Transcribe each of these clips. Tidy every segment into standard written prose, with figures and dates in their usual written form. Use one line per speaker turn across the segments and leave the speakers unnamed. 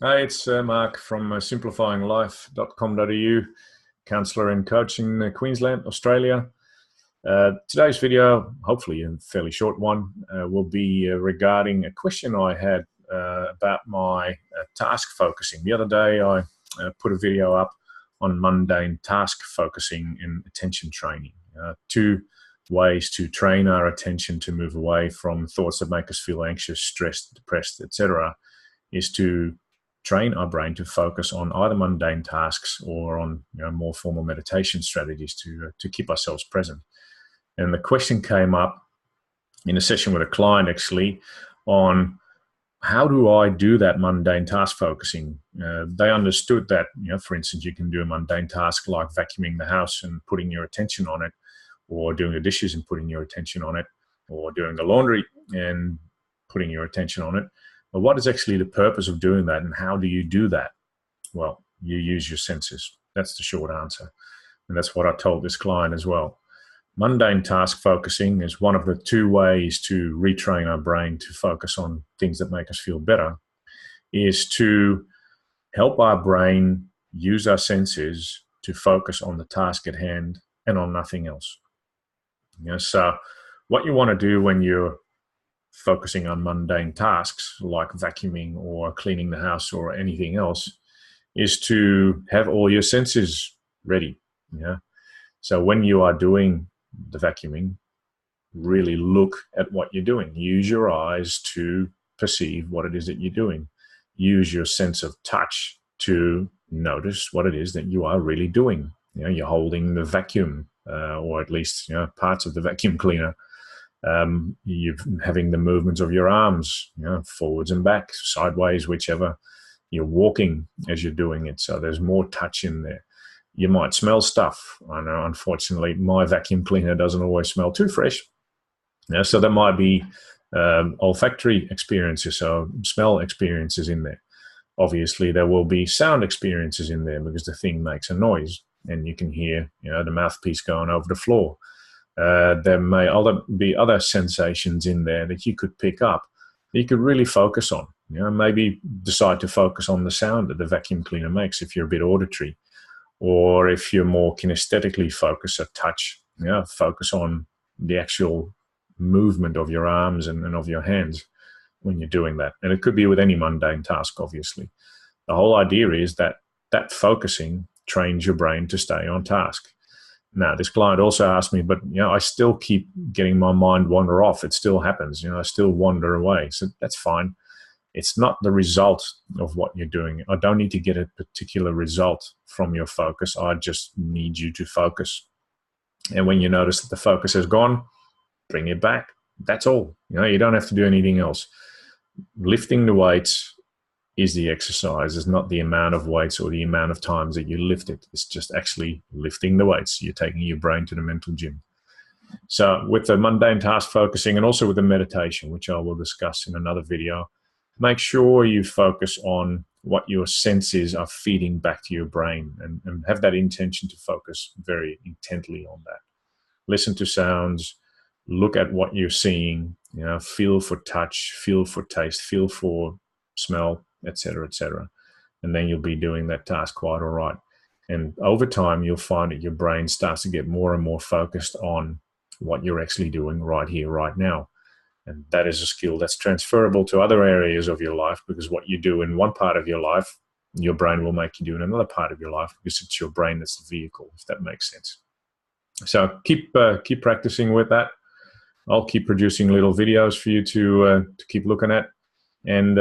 Hi, it's Mark from simplifyinglife.com.au, counsellor and coach in Queensland, Australia. Today's video, hopefully a fairly short one, will be regarding a question I had about my task focusing. The other day I put a video up on mundane task focusing and attention training. Two ways to train our attention to move away from thoughts that make us feel anxious, stressed, depressed, etc., is to train our brain to focus on either mundane tasks or on more formal meditation strategies to keep ourselves present. And the question came up in a session with a client actually on how do I do that mundane task focusing. They understood that, for instance, you can do a mundane task like vacuuming the house and putting your attention on it, or doing the dishes and putting your attention on it, or doing the laundry and putting your attention on it. But what is actually the purpose of doing that, and how do you do that? Well, you use your senses. That's the short answer. And that's what I told this client as well. Mundane task focusing is one of the two ways to retrain our brain to focus on things that make us feel better, is to help our brain use our senses to focus on the task at hand and on nothing else. So what you want to do when you're focusing on mundane tasks like vacuuming or cleaning the house or anything else is to have all your senses ready. So when you are doing the vacuuming, really look at what you're doing. Use your eyes to perceive what it is that you're doing. Use your sense of touch to notice what it is that you are really doing. You're holding the vacuum, or at least parts of the vacuum cleaner. You're having the movements of your arms, forwards and back, sideways, whichever. You're walking as you're doing it, so there's more touch in there. You might smell stuff. I know, unfortunately, my vacuum cleaner doesn't always smell too fresh. So there might be olfactory experiences, so smell experiences in there. Obviously, there will be sound experiences in there because the thing makes a noise, and you can hear, the mouthpiece going over the floor. There may be other sensations in there that you could pick up that you could really focus on. Maybe decide to focus on the sound that the vacuum cleaner makes if you're a bit auditory, or if you're more kinesthetically focused at touch, focus on the actual movement of your arms and of your hands when you're doing that. And it could be with any mundane task, obviously. The whole idea is that focusing trains your brain to stay on task. Now, this client also asked me, but I still keep getting my mind wander off. It still happens. I still wander away. So that's fine. It's not the result of what you're doing. I don't need to get a particular result from your focus. I just need you to focus. And when you notice that the focus has gone, bring it back. That's all. You don't have to do anything else. Lifting the weights is the exercise. It's not the amount of weights or the amount of times that you lift it. It's just actually lifting the weights. You're taking your brain to the mental gym. So with the mundane task focusing, and also with the meditation, which I will discuss in another video, make sure you focus on what your senses are feeding back to your brain, and have that intention to focus very intently on that. Listen to sounds, look at what you're seeing, feel for touch, feel for taste, feel for smell, etc., etc. And then you'll be doing that task quite all right. And over time, you'll find that your brain starts to get more and more focused on what you're actually doing right here, right now. And that is a skill that's transferable to other areas of your life, because what you do in one part of your life, your brain will make you do in another part of your life, because it's your brain that's the vehicle, if that makes sense. So keep practicing with that. I'll keep producing little videos for you to keep looking at. And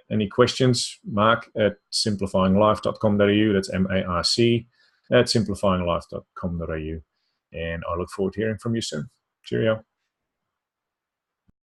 any questions, Mark at simplifyinglife.com.au. That's MARC at simplifyinglife.com.au. And I look forward to hearing from you soon. Cheerio.